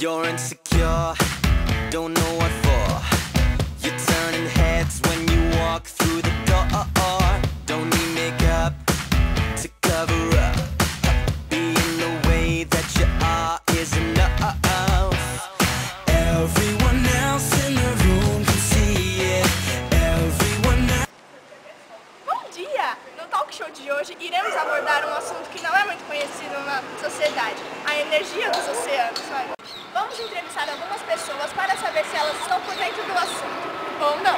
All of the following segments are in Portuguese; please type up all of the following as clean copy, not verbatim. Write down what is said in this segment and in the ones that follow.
You're insecure, don't know what for. You're turning heads when you walk through the door. Don't need makeup to cover up. Being the way that you are is enough. Everyone else in the room can see it. Everyone else. Bom dia! No talk show de hoje iremos abordar um assunto que não é muito conhecido na sociedade, a energia dos oceanos. Vamos entrevistar algumas pessoas para saber se elas estão por dentro do assunto ou não.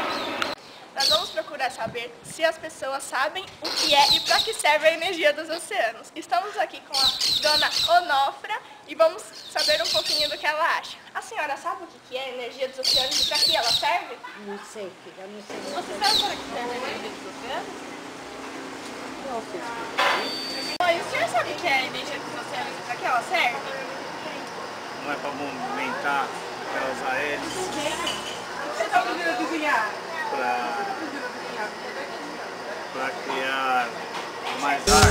Nós vamos procurar saber se as pessoas sabem o que é e para que serve a energia dos oceanos. Estamos aqui com a dona Onofra e vamos saber um pouquinho do que ela acha. A senhora sabe o que é a energia dos oceanos e para que ela serve? Não sei, filha, não sei. Você sabe para que serve a energia dos oceanos? Não sei. Oi, o senhor sabe o que é a energia dos oceanos e para que ela serve? Não é para movimentar aquelas aéreas, Você está aprendendo a cozinhar? para criar mais ar.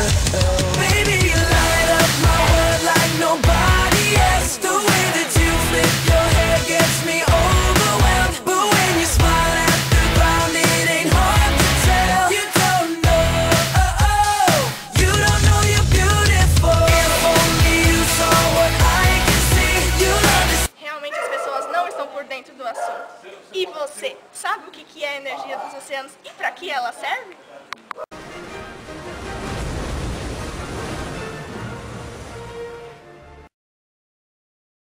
Baby, you light up my world like nobody else. The way that you flip your hair gets me overwhelmed. But when you smile at the ground, it ain't hard to tell. You don't know you're beautiful. If only you saw what I can see. You love this. Realmente as pessoas não estão por dentro do assunto. E você, sabe o que é a energia dos oceanos e para que ela serve?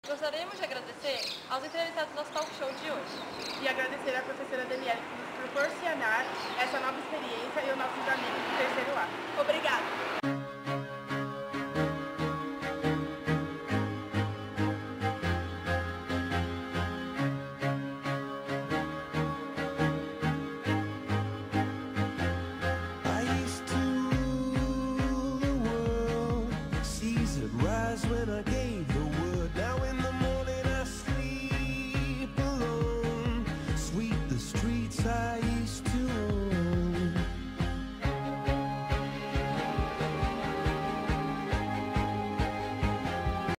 Gostaríamos de agradecer aos entrevistados do nosso talk show de hoje. E agradecer à professora Daniela por nos proporcionar essa nova experiência e os nossos amigos do terceiro A. Obrigada!